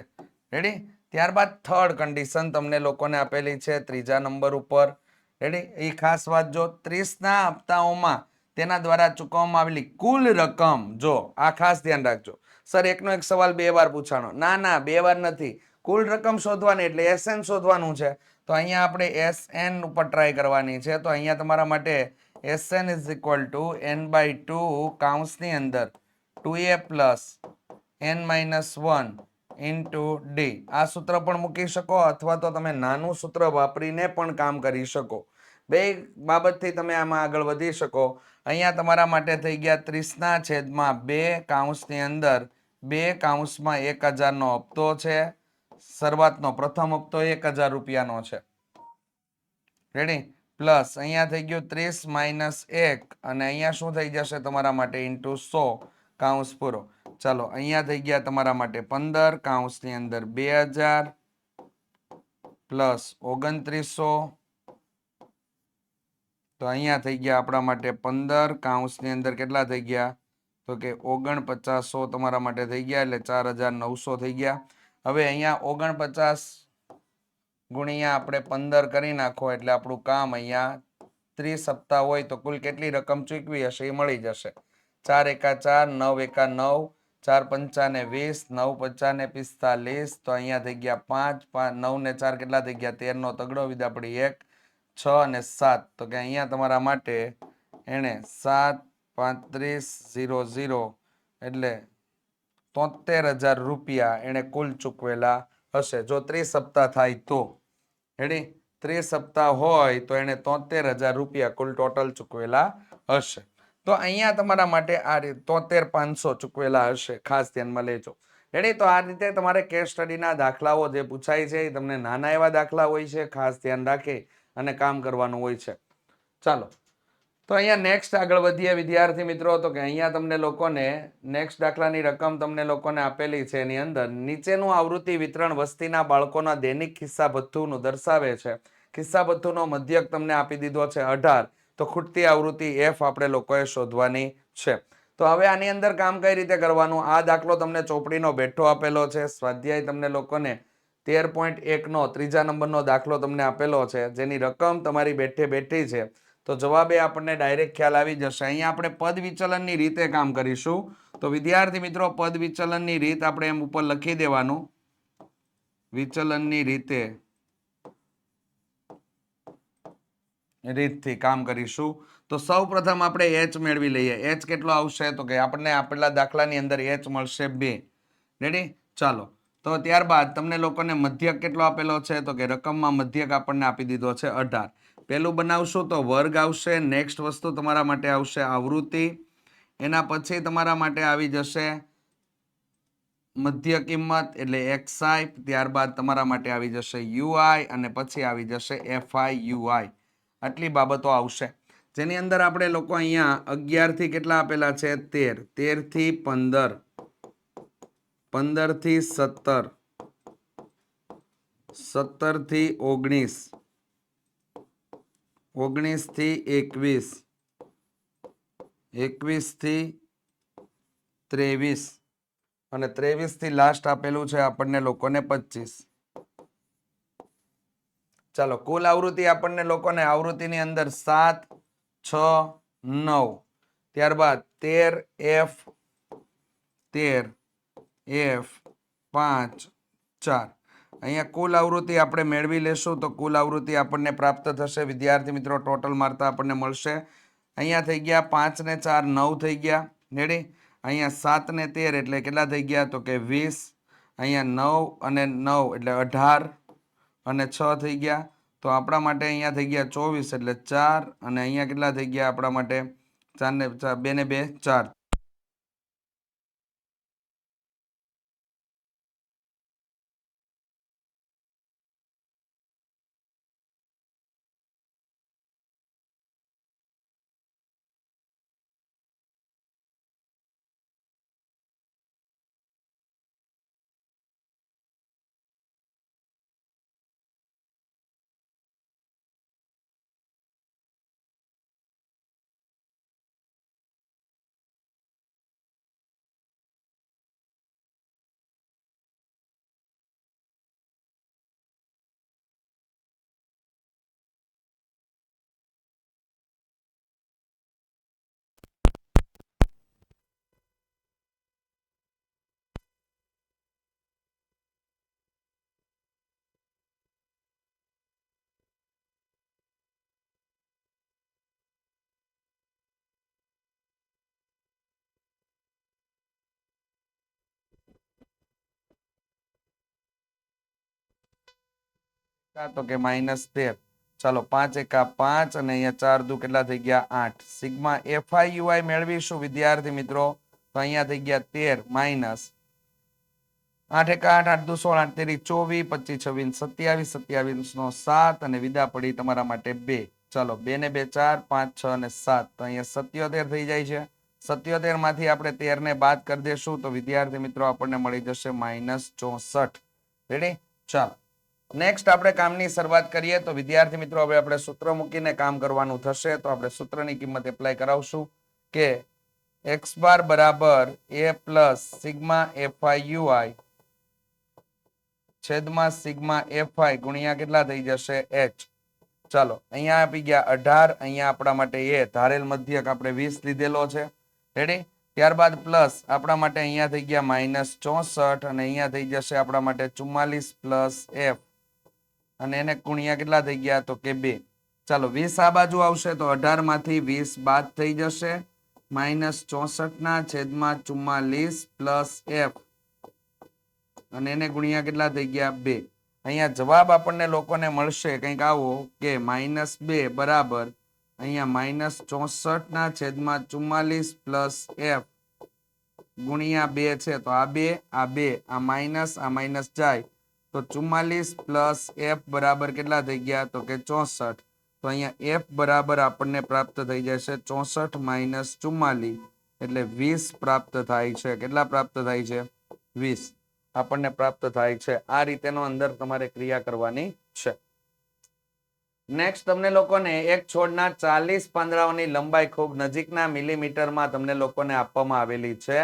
રેડી? ત્યારબાદ થર્ડ કન્ડિશન તમને લોકોને આપેલી છે ત્રીજા નંબર ઉપર. રેડી? એ ખાસ વાત જો, 30ના હપ્તાઓમાં તેના દ્વારા ચૂકવવામાં આવેલી કુલ રકમ, જો આ ખાસ ધ્યાન રાખજો. સર એકનો એક સવાલ 2 વાર પૂછાણો. ના 2 વાર નથી, કુલ રકમ શોધવાની એટલે SN શોધવાનું છે. તો અહીંયા આપણે SN ઉપર ટ્રાય કરવાની છે. તો અહીંયા તમારા માટે SN = n/2 કૌંસની અંદર 2a plus n - 1 into D. આ સૂત્ર પણ મૂકી શકો, અથવા તો તમે નાનું સૂત્ર વાપરીને પણ કામ કરી શકો. બે બાબતથી તમે આમાં આગળ વધી શકો. અહીંયા તમારા માટે થઈ ગયા 30/2 કૌંસની અંદર 2 કૌંસમાં 1000 નો હપ્તો છે. શરૂઆતનો પ્રથમ હપ્તો 1000 રૂપિયાનો છે. રેડી? પ્લસ અહીંયા થઈ ગયું 30 - 1 અને અહીંયા શું થઈ જશે તમારા માટે? ઇન્ટુ 100 કૌંસ પૂરો. ચાલો અહીંયા થઈ ગયા તમારા માટે 15 કૌંસની અંદર 2000 પ્લસ 2900. તો અહીંયા થઈ ગયા આપણા માટે 15 કૌંસની અંદર કેટલા થઈ ગયા? તો કે 4900 તમારા માટે થઈ ગયા, એટલે 4900 થઈ ગયા. હવે અહીંયા 49 ગુણ્યા આપણે 15 કરી નાખો, એટલે આપણું કામ અહીંયા 30 હપ્તા હોય તો કુલ કેટલી રકમ ચૂકવી હશે એ મળી જશે. 4 એકા 4, 9 એકા 9, 4 પંચા ને 20, 9 પંચા ને 45. તો અહીંયા થઈ ગયા 5, 9 ને 4 કેટલા થઈ ગયા? 13 નો તગડો વિધા પડી 1, 6 અને 7. તો કે અહીંયા તમારા માટે એને 7, 35, 00 એટલે 73,000 રૂપિયા એને કુલ ચૂકવેલા હશે, જો 30 હપ્તા થાય તો. રેડી? 30 હપ્તા હોય તો એને 73,000 રૂપિયા કુલ ટોટલ ચૂકવેલા હશે. તો અહીંયા તમારા માટે આ 73,500 ચૂકવેલા હશે, ખાસ ધ્યાનમાં લેજો. રેડી? તો આ રીતે તમારે કેસ સ્ટડીના દાખલાઓ જે પૂછાય છે એ તમને નાના એવા દાખલા હોય છે, ખાસ ધ્યાન રાખી અને કામ કરવાનું હોય છે. ચાલો તો અહીંયા નેક્સ્ટ આગળ વધીએ વિદ્યાર્થી મિત્રો. તો કે અહીંયા તમને લોકોને નેક્સ્ટ દાખલાની રકમ તમને લોકોને આપેલી છે. એની અંદર નીચેનું આવૃત્તિ વિતરણ વસ્તીના બાળકોના દૈનિક ખિસ્સા ભથ્થુનું દર્શાવે છે. ખિસ્સા ભથ્થુનો મધ્યક તમને આપી દીધો છે 18. તો ખૂટતી આવૃત્તિ F આપણે લોકોએ શોધવાની છે. તો હવે આની અંદર કામ કઈ રીતે કરવાનું? આ દાખલો તમને ચોપડીનો બેઠો આપેલો છે. સ્વાધ્યાય તમને લોકોને 13.1 નો ત્રીજા નંબરનો દાખલો તમને આપેલો છે, જેની રકમ તમારી બેઠે બેઠી છે. તો જવાબ એ આપણને ડાયરેક્ટ ખ્યાલ આવી જશે. અહીંયા આપણે પદ વિચલનની રીતે કામ કરીશું. તો વિદ્યાર્થી મિત્રો પદ વિચલનની રીત આપણે એમ ઉપર લખી દેવાનું. વિચલનની રીતથી કામ કરીશું. તો સૌ પ્રથમ આપણે h મેળવી લઈએ. h કેટલો આવશે તો કે આપણને આપેલા દાખલાની અંદર h મળશે 2. રેડી? ચાલો. તો ત્યારબાદ તમને લોકોને મધ્યક કેટલો આપેલો છે તો કે રકમમાં મધ્યક આપણને આપી દીધો છે 18. પેલું બનાવશું તો વર્ગ આવશે. નેક્સ્ટ વસ્તુ તમારા માટે આવશે આવૃત્તિ. એના પછી તમારા માટે આવી જશે મધ્ય કિંમત એટલે xi. ત્યારબાદ તમારા માટે આવી જશે ui અને પછી આવી જશે fi ui. આટલી બાબતો આવશે, જેની અંદર આપણે લોકો અહીંયા 11 થી કેટલા આપેલા છે 13, 13 થી 15, 15 થી 17, 17 થી 19, 19 થી 21, 21 થી 23 અને 23 થી લાસ્ટ આપેલું છે આપણને લોકોને 25. ચાલો, કુલ આવૃત્તિ આપણને લોકોને આવૃત્તિની અંદર 7, 6, 9, ત્યારબાદ 13F, 13F, 5, 4. અહીંયા કુલ આવૃત્તિ આપણે મેળવી લેશું તો કુલ આવૃત્તિ આપણને પ્રાપ્ત થશે. વિદ્યાર્થી મિત્રો ટોટલ મારતા આપણને મળશે. અહીંયા થઈ ગયા 5 ને 4 9 થઈ ગયા. રેડી? અહીંયા 7 ને 13 એટલે કેટલા થઈ ગયા તો કે 20. અહીંયા 9 અને 9 એટલે 18 અને 6 થઈ ગયા. તો આપણા માટે અહીંયા થઈ ગયા 24 એટલે 4 અને અહીંયા કેટલા થઈ ગયા આપણા માટે 4 ને 2 ને 2 4. તો કે -13. ચાલો 5 એકા 5 અને અહીંયા 4 દુ કેટલા થઈ ગયા 8. સિગ્મા FI મેળવીશું વિદ્યાર્થી મિત્રો તો અહીંયા થઈ ગયા 13 8 એકા 8, 8 દુ 16, 8 તેરી 24, 25 26, 27, 27 નો 7 અને વિદા પડી તમારા માટે 2. ચાલો 2 ને 2 4, 5 6 અને 7 તો અહીંયા 77 થઈ જાય છે. 77 માંથી આપણે 13 ને બાદ કરી દેશું તો વિદ્યાર્થી મિત્રો આપણને મળી જશે -64. રેડી? ચાલો નેક્સ્ટ આપણે કામની શરૂઆત કરીએ તો વિદ્યાર્થી મિત્રો હવે આપણે સૂત્ર મૂકીને કામ કરવાનું થશે. તો આપણે સૂત્રની કિંમત એપ્લાય કરાવશું કે x બાર બરાબર a plus sigma fi ui છેદમાં સિગ્મા fi ગુણ્યા કેટલા થઈ જશે h. ચાલો અહીંયા આપી ગયા 18, અહીંયા આપણા માટે a ધારેલ મધ્યક આપણે 20 લીધેલો છે. રેડી? ત્યારબાદ પ્લસ આપણા માટે અહીંયા થઈ ગયા -64 અને અહીંયા થઈ જશે આપણા માટે 44 પ્લસ f અને એને ગુણ્યા કેટલા થઈ ગયા તો કે 2. ચાલો 20 આ બાજુ આવશે તો 18 માંથી 20 બાદ થઈ જશે. -64 ના છેદમાં 44 પ્લસ f અને એને ગુણ્યા કેટલા થઈ ગયા 2. અહીંયા જવાબ આપણને લોકોને મળશે કંઈક આવો કે -2 બરાબર અહીંયા -64 ના છેદમાં 44 પ્લસ f ગુણ્યા 2 છે તો આ 2 આ 2 આ માઇનસ જાય તો 44 પ્લસ f બરાબર કેટલા થઈ ગયા તો કે 64. તો અહીંયા f બરાબર આપણને પ્રાપ્ત થઈ જશે 64 માઇનસ 44 એટલે 20 પ્રાપ્ત થાય છે. કેટલા પ્રાપ્ત થાય છે 20 આપણને પ્રાપ્ત થાય છે. આ રીતેનો અંદર તમારે ક્રિયા કરવાની છે. નેક્સ્ટ તમને લોકોને એક છોડના 40 પાંદડાઓની લંબાઈ ખૂબ નજીકના મિલીમીટરમાં તમને લોકોને આપવામાં આવેલી છે,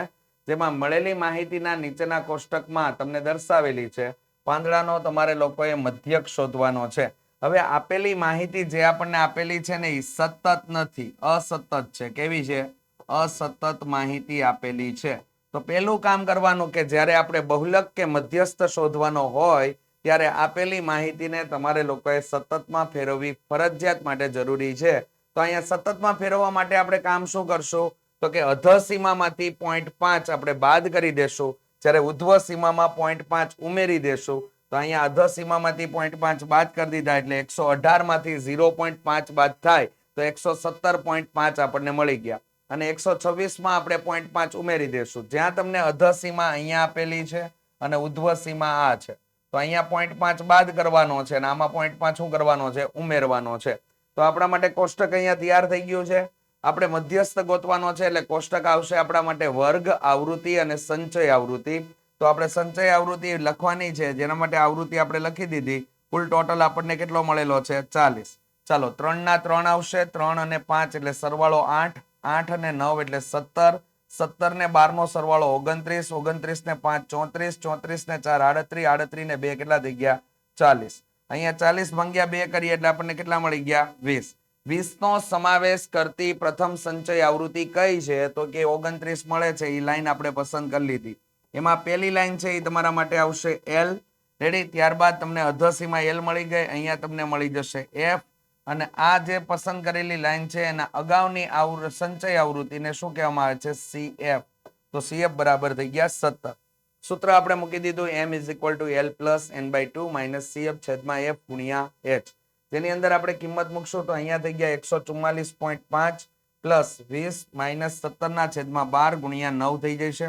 જેમાં મળેલી માહિતીના નીચેના કોષ્ટકમાં તમને દર્શાવેલી છે. પાંદડાનો તમારે લોકોએ મધ્યક શોધવાનો છે. હવે આપેલી માહિતી જે આપણને આપેલી છે ને એ સતત નથી, અસતત છે. કેવી છે? અસતત માહિતી આપેલી છે. તો પહેલું કામ કરવાનું કે જ્યારે આપણે બહુલક કે મધ્યસ્થ શોધવાનો હોય ત્યારે આપેલી માહિતીને તમારે લોકોએ સતતમાં ફેરવવી ફરજિયાત માટે જરૂરી છે. તો અહીંયા સતતમાં ફેરવવા માટે આપણે કામ શું કરશું તો કે અધઃ સીમામાંથી 0.5 આપણે બાદ કરી દેશું, જ્યારે ઉધ્વ સીમામાં 0.5 ઉમેરી દેશું. તો અહીંયા અધઃ સીમામાંથી 0.5 બાદ કરી દીધા એટલે 118 માંથી 0.5 બાદ થાય તો 117.5 આપણને મળી ગયા અને 126 માં આપણે 0.5 ઉમેરી દેશું. જ્યાં તમને અધઃ સીમા અહીંયા આપેલી છે અને ઉધ્વ સીમા આ છે તો અહીંયા 0.5 બાદ કરવાનો છે અને આમાં 0.5 શું કરવાનો છે ઉમેરવાનો છે. તો આપણા માટે કોષ્ટક અહીંયા તૈયાર થઈ ગયું છે. આપણે મધ્યસ્થ ગોતવાનો છે એટલે કોષ્ટક આવશે આપણા માટે વર્ગ આવૃત્તિ અને સંચય આવૃત્તિ. તો આપણે સંચય આવૃત્તિ લખવાની છે, જેના માટે આવૃત્તિ આપણે લખી દીધી. કુલ ટોટલ આપણને કેટલો મળેલો છે 40. ચાલો 3 ના 3 આવશે, 3 અને 5 એટલે સરવાળો 8, 8 અને 9 એટલે 17, 17 ને 12 નો સરવાળો 29, 29 ને 5 34, 34 ને 4 38, 38 ને 2 કેટલા થઈ ગયા 40. અહીંયા 40 ભાગ્યા 2 કરીએ એટલે આપણને કેટલા મળી ગયા 20. 20 નો સમાવેશ કરતી પ્રથમ સંચય આવૃત્તિ કઈ છે તો કે 29 મળે છે. એ લાઈન આપણે પસંદ કરી લીધી. એમાં પહેલી લાઈન છે એ તમારા માટે આવશે L. રેડી? ત્યારબાદ તમને અધઃ સીમા L મળી ગઈ, અહીંયા તમને મળી જશે F અને આ જે પસંદ કરેલી લાઈન છે એના અગાઉની સંચય આવૃત્તિને શું કહેવામાં આવે છે CF. તો CF બરાબર થઈ ગયા 17. સૂત્ર આપણે મૂકી દીધું M = L + n/2 - CF છેદમાં F ગુણ્યા H. જેની અંદર આપણે કિંમત મૂકશું તો અહીંયા થઈ ગયા 144.5 પ્લસ 20 - 17 ના છેદમાં 12 ગુણ્યા 9 થઈ જશે.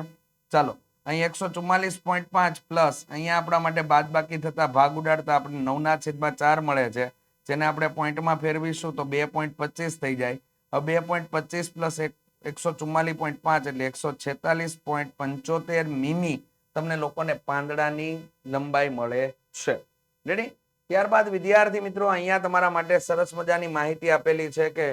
ચાલો અહીં 144.5 પ્લસ અહીંયા આપણા માટે બાદબાકી થતા ભાગ ઉડાડતા આપણે 9 ના છેદમાં 4 મળે છે, જેને આપણે પોઈન્ટમાં ફેરવીશું તો 2.25 થઈ જાય. હવે 2.25 પ્લસ 144.5 એટલે 146.75 મીમી તમને લોકોને પાંદડાની લંબાઈ મળે છે. રેડી? ત્યારબાદ વિદ્યાર્થી મિત્રો અહીંયા તમારા માટે સરસ મજાની માહિતી આપેલી છે કે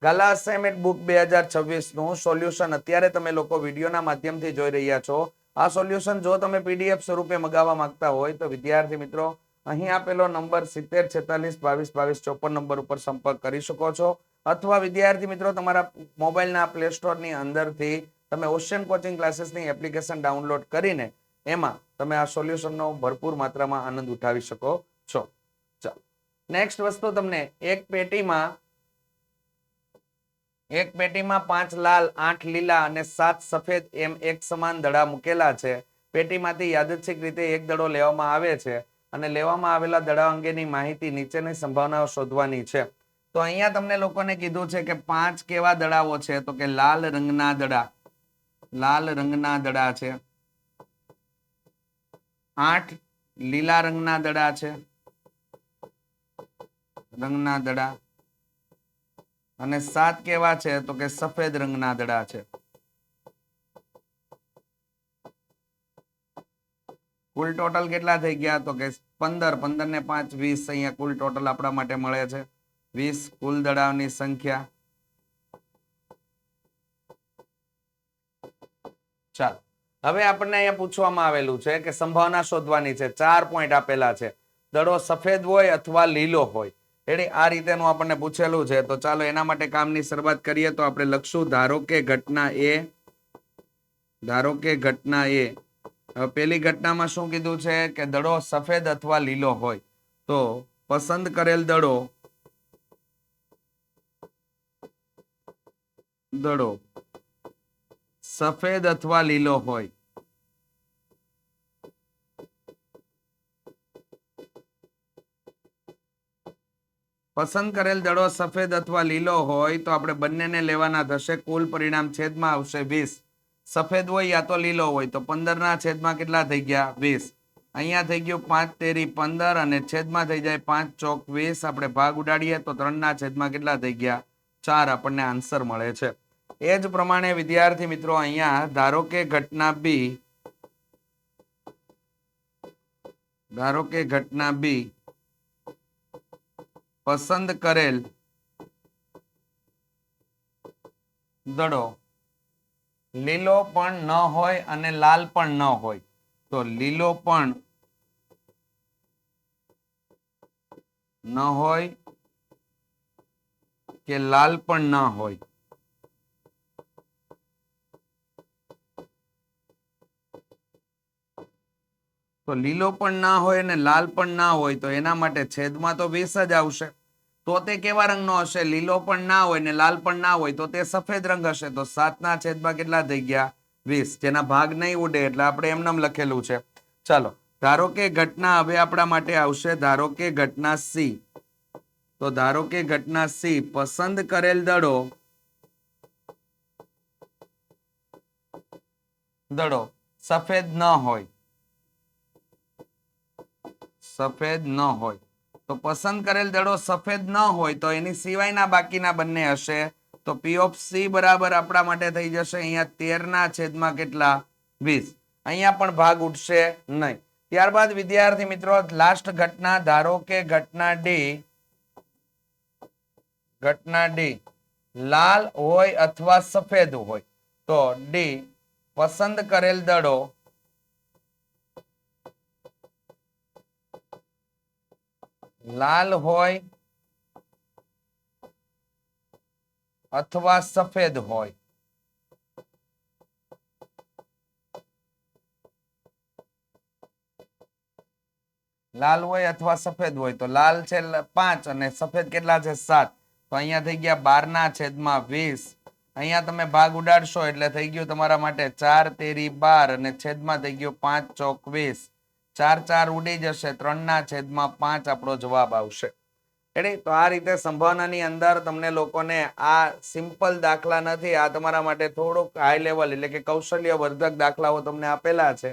ગાલા અસાઇનમેન્ટ બુક 2026 નું સોલ્યુશન અત્યારે તમે લોકો વિડીયોના માધ્યમથી જોઈ રહ્યા છો. આ સોલ્યુશન જો તમે પીડીએફ સ્વરૂપે મંગાવવા માંગતા હોય તો વિદ્યાર્થી મિત્રો અહીં આપેલો નંબર 7046222254 નંબર ઉપર સંપર્ક કરી શકો છો, અથવા વિદ્યાર્થી મિત્રો તમારા મોબાઈલના પ્લે સ્ટોરની અંદરથી તમે ઓશિયન કોચિંગ ક્લાસીસની એપ્લિકેશન ડાઉનલોડ કરીને એમાં તમે આ સોલ્યુશનનો ભરપૂર માત્રામાં આનંદ ઉઠાવી શકો છો. ચાલો નેક્સ્ટ વસ્તુ, તમને એક પેટીમાં 5 લાલ, 8 લીલા અને 7 સફેદ એમ એક સમાન દડા મૂકેલા છે. પેટીમાંથી યાદચ્છિક રીતે એક દડો લેવામાં આવે છે અને લેવામાં આવેલા દડા અંગેની માહિતી નીચેની સંભાવનાઓ શોધવાની છે. તો અહીંયા તમને લોકોને કીધું છે કે 5 કેવા દડાઓ છે તો કે લાલ રંગના દડા છે, 8 લીલા રંગના દડા છે અને 7 કેવા છે તો કે સફેદ રંગના દડા છે. કુલ ટોટલ કેટલા થઈ ગયા તો કે 15, 15 ને 5 20. અહીંયા કુલ ટોટલ આપણા માટે મળે છે 20 કુલ દડાઓની સંખ્યા. ચાલો હવે આપણને અહીંયા પૂછવામાં આવેલું છે કે સંભાવના શોધવાની છે. 4 પોઈન્ટ આપેલા છે. દડો સફેદ હોય અથવા લીલો હોય. રેડી? આ રીતેનું આપણને પૂછેલું છે. તો ચાલો એના માટે કામની શરૂઆત કરીએ. તો આપણે લખશું ધારો કે ઘટના A. હવે પેલી ઘટનામાં શું કીધું છે કે દડો સફેદ અથવા લીલો હોય. તો પસંદ કરેલ દડો સફેદ અથવા લીલો હોય. પસંદ કરેલ દડો સફેદ અથવા લીલો હોય તો આપણે બંનેને લેવાના થશે. કુલ પરિણામ છેદમાં આવશે 20. સફેદ હોય યા તો લીલો હોય તો 15 ના છેદમાં કેટલા થઈ ગયા 20. અહીંયા થઈ ગયું 5 તેરી 15 અને છેદમાં થઈ જાય 5 ચોક 20. આપણે ભાગ ઉડાડીએ તો 3 ના છેદમાં કેટલા થઈ ગયા 4. આપણને આન્સર મળે છે. એ જ પ્રમાણે વિદ્યાર્થી મિત્રો અહીંયા ધારો કે ઘટના બી પસંદ કરેલ દડો લીલો પણ ન હોય અને લાલ પણ ન હોય. તો લીલો પણ ન હોય કે લાલ પણ ન હોય. તો લીલો પણ ના હોય અને લાલ પણ ના હોય તો એના માટે છેદમાં તો 20 જ આવશે. તો તે કેવા રંગનો હશે? લીલો પણ ના હોય ને લાલ પણ ના હોય તો તે સફેદ રંગ હશે. તો 7 ના છેદમાં કેટલા થઈ ગયા? 20. જેના ભાગ નહીં ઉડે એટલે આપણે એમનેમ લખેલું છે. ચાલો, ધારો કે ઘટના હવે આપણા માટે આવશે. ધારો કે ઘટના સી. તો ધારો કે ઘટના સી, પસંદ કરેલ દડો સફેદ ન હોય. સફેદ ન હોય તો પસંદ કરેલ દડો સફેદ ન હોય તો એની સિવાયના બાકીના બંને હશે. તો પી ઓફ સી બરાબર આપણા માટે થઈ જશે અહીંયા 13 ના છેદમાં કેટલા? 20. અહીંયા પણ ભાગ ઉઠશે નહીં. ત્યારબાદ વિદ્યાર્થી મિત્રો લાસ્ટ ઘટના, ધારો કે ઘટના ડી લાલ હોય અથવા સફેદ હોય. તો ડી, પસંદ કરેલ દડો લાલ હોય અથવા સફેદ હોય. લાલ હોય અથવા સફેદ હોય તો લાલ છે 5 અને સફેદ કેટલા છે? 7. તો અહીંયા થઈ ગયા 12 ના છેદમાં 20. અહીંયા તમે ભાગ ઉડાડશો એટલે થઈ ગયું તમારા માટે 4 તેરી 12 અને છેદમાં થઈ ગયું 5 ચોક 20. 4 4 ઉડી જશે. 3 ના છેદમાં 5 આપણો જવાબ આવશે. તો આ રીતે સંભાવનાની અંદર તમને લોકોને આ સિમ્પલ દાખલા નથી, આ તમારા માટે થોડુંક હાઈ લેવલ એટલે કે કૌશલ્યવર્ધક દાખલાઓ તમને આપેલા છે.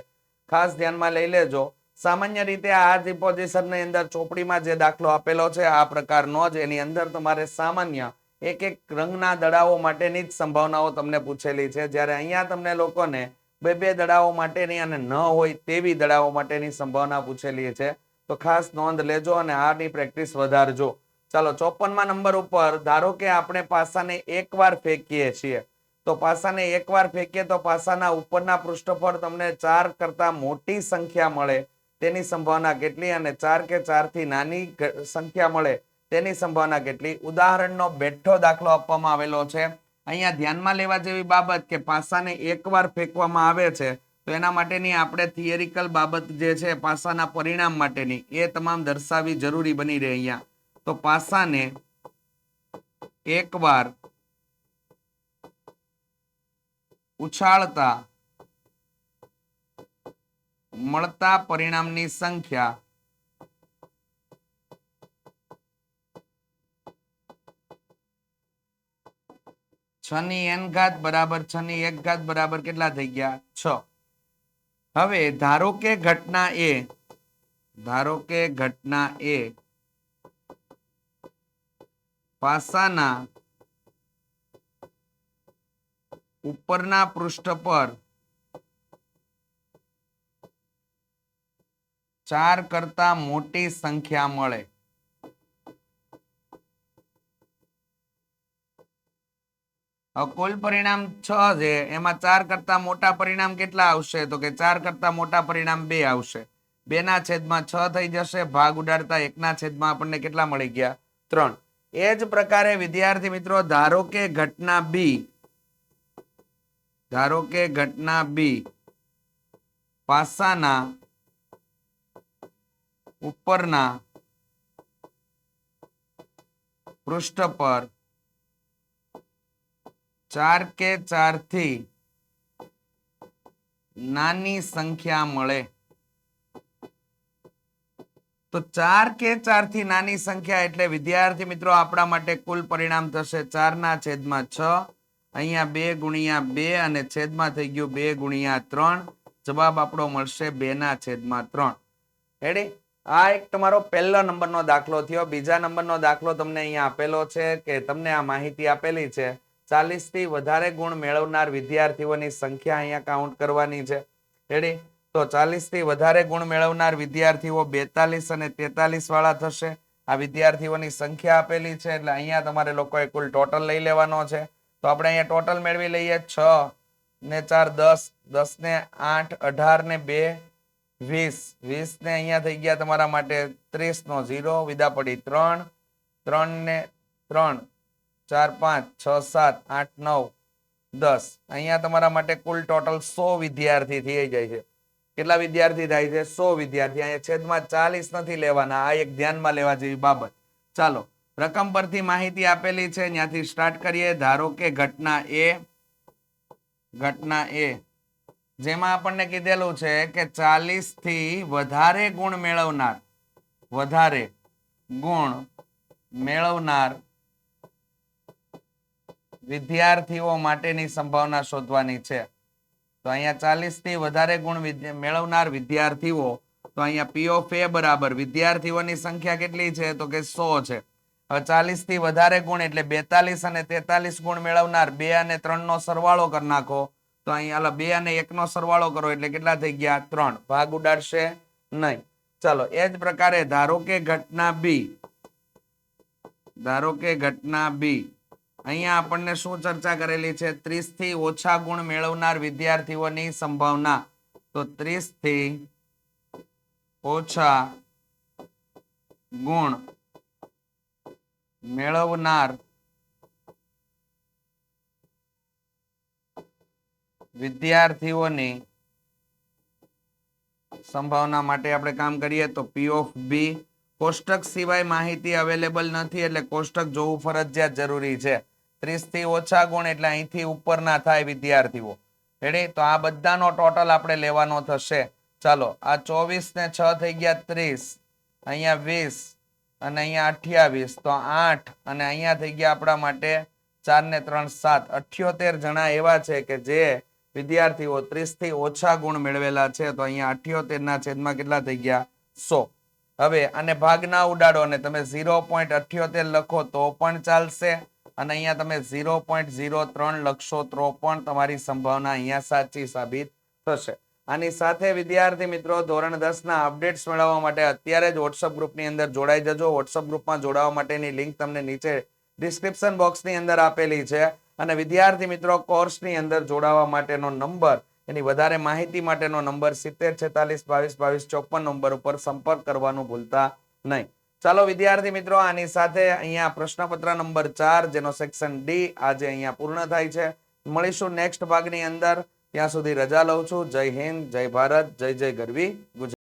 ખાસ ધ્યાનમાં લઈ લેજો. સામાન્ય રીતે આ જ પોઝિશનની અંદર ચોપડીમાં જે દાખલો આપેલો છે આ પ્રકારનો જ, એની અંદર તમારે સામાન્ય એક એક રંગના દડાઓ માટેની જ સંભાવનાઓ તમને પૂછેલી છે. જ્યારે અહીંયા તમને લોકોને બે બે દડાઓ માટેની અને ન હોય તેવી દડાઓ માટેની સંભાવના પૂછેલી છે. તો ખાસ નોંધ લેજો અને આની પ્રેક્ટિસ વધારજો. ચાલો, 54મા નંબર ઉપર ધારો કે આપણે પાસાને એકવાર ફેંકીએ છીએ. તો પાસાને એકવાર ફેંકીએ તો પાસાના ઉપરના પૃષ્ઠ પર તમને 4 કરતા મોટી સંખ્યા મળે તેની સંભાવના કેટલી? અને 4 કે 4 થી નાની સંખ્યા મળે તેની સંભાવના કેટલી? ઉદાહરણનો બેઠો દાખલો આપવામાં આવેલો છે. અહીંયા ધ્યાનમાં લેવા જેવી બાબત કે પાસાને એકવાર ફેંકવામાં આવે છે તો એના માટેની આપણે થિયરિકલ બાબત જે છે પાસાના પરિણામ માટેની એ તમામ દર્શાવવી જરૂરી બની રહે અહીંયા. તો પાસાને એકવાર ઉછાળતા મળતા પરિણામની સંખ્યા છ ની n ઘાત બરાબર 6 ની 1 ઘાત બરાબર કેટલા થઈ ગયા? 6. હવે ધારો કે ઘટના એ પાસાના ઉપરના પૃષ્ઠ પર 4 કરતા મોટી સંખ્યા મળે. કુલ પરિણામ 6 છે, એમાં 4 કરતા મોટા પરિણામ કેટલા આવશે? તો કે 4 કરતા મોટા પરિણામ 2 આવશે. 2 ના છેદમાં 6 થઈ જશે. ભાગ ઉડાડતા 1 ના છેદમાં આપણને કેટલા મળી ગયા? 3. એ જ પ્રકારે વિદ્યાર્થી મિત્રો ધારો કે ઘટના બી પાસાના ઉપરના પૃષ્ઠ પર 4 કે 4 થી નાની સંખ્યા મળે. તો 4 કે 4 થી નાની સંખ્યા એટલે વિદ્યાર્થી મિત્રો આપણા માટે કુલ પરિણામ થશે 4 ના છેદમાં 6. અહીંયા 2 ગુણ્યા 2 અને છેદમાં થઈ ગયું 2 ગુણ્યા 3. જવાબ આપણો મળશે 2 ના છેદમાં 3. રેડી? આ એક તમારો પહેલો નંબરનો દાખલો થયો. બીજા નંબરનો દાખલો તમને અહીંયા આપેલો છે કે તમને આ માહિતી આપેલી છે 40 થી વધારે ગુણ મેળવનાર વિદ્યાર્થીઓની સંખ્યા અહીંયા કાઉન્ટ કરવાની છે. રેડી? તો 40 થી વધારે ગુણ મેળવનાર વિદ્યાર્થીઓ 42 અને 43 વાળા થશે. આ વિદ્યાર્થીઓની સંખ્યા આપેલી છે એટલે અહીંયા તમારે લોકોએ કુલ ટોટલ લઈ લેવાનો છે. તો આપણે અહીંયા ટોટલ મેળવી લઈએ. 6 ને 4 10, 10 ને 8 18 ને 2 20, 20 ને અહીંયા થઈ ગયા તમારા માટે 30 નો 0, વિદા પડી 3, 3 ને 3 4 5 6 7 8 9 10. અહીંયા તમારા માટે કુલ ટોટલ 100 વિદ્યાર્થી થઈ જાય છે. કેટલા વિદ્યાર્થી થાય છે? 100 વિદ્યાર્થી. અહીંયા છેદમાં 40 નથી લેવાના. આ એક ધ્યાનમાં લેવા જેવી બાબત. ચાલો, રકમ પરથી માહિતી આપેલી છે, ત્યાંથી સ્ટાર્ટ કરીએ. ધારો કે ઘટના એ જેમાં આપણને કીધેલું છે કે 40 થી વધારે ગુણ મેળવનાર વિદ્યાર્થીઓ માટેની સંભાવના શોધવાની છે. તો અહીંયા 40 થી વધારે ગુણ મેળવનાર વિદ્યાર્થીઓ, તો અહીંયા P of A બરાબર વિદ્યાર્થીઓની સંખ્યા કેટલી છે? તો કે 100 છે. હવે 40 થી વધારે ગુણ એટલે 42 અને 43 ગુણ મેળવનાર 2 અને 3 નો સરવાળો કરી નાખો. તો અહીંયા 2 અને 1 નો સરવાળો કરો એટલે કેટલા થઈ ગયા? 3. ભાગ ઉડાડશે નહીં. ચાલો, એ જ પ્રકારે ધારો કે ઘટના બી, અહીંયા આપણને શું ચર્ચા કરેલી છે? 30 થી ઓછા ગુણ મેળવનાર વિદ્યાર્થીઓની સંભાવના. તો 30 થી ઓછા ગુણ મેળવનાર વિદ્યાર્થીઓની સંભાવના માટે આપણે કામ કરીએ તો P of B. કોષ્ટક સિવાય માહિતી અવેલેબલ નથી એટલે કોષ્ટક જોવું ફરજિયાત જરૂરી છે. 30 થી ઓછા ગુણ એટલે અહીંથી ઉપરના થાય વિદ્યાર્થીઓ. રેડી? તો આ બધાનો ટોટલ આપણે લેવાનો થશે. ચાલો, આ 24 ને 6 થઈ ગયા 30, અહીંયા 20 અને અહીંયા 28, તો 8 અને અહીંયા થઈ ગયા આપણા માટે 4 ને 3 7. 78 જણા એવા છે કે જે વિદ્યાર્થીઓ 30 થી ઓછા ગુણ મેળવેલા છે. તો અહીંયા 78 ના છેદમાં કેટલા થઈ ગયા? 100. હવે આને ભાગ ના ઉડાડો અને તમે 0.78 લખો તો પણ ચાલશે, અને અહીંયા તમે 0.03 લખશો તો પણ તમારી સંભાવના અહીંયા સાચી સાબિત થશે. આની સાથે વિદ્યાર્થી મિત્રો, ધોરણ 10 ના અપડેટ્સ મેળવવા માટે અત્યારે જ વોટ્સઅપ ગ્રુપની અંદર જોડાઈ જજો. વોટ્સઅપ ગ્રુપમાં જોડાવા માટેની લિંક તમને નીચે ડિસ્ક્રિપ્શન બોક્સની અંદર આપેલી છે. અને વિદ્યાર્થી મિત્રો, કોર્સની અંદર જોડાવા માટેનો નંબર, એની વધારે માહિતી માટેનો નંબર 7046222254 નંબર ઉપર સંપર્ક કરવાનું ભૂલતા નહીં. ચાલો વિદ્યાર્થી મિત્રો, આની સાથે અહીંયા પ્રશ્નપત્ર નંબર 4 જેનો સેક્શન ડી આજે અહીંયા પૂર્ણ થાય છે. મળીશું નેક્સ્ટ ભાગની અંદર. ત્યાં સુધી રજા લઉં છું. જય હિન્દ, જય ભારત, જય જય ગરવી ગુજરાત.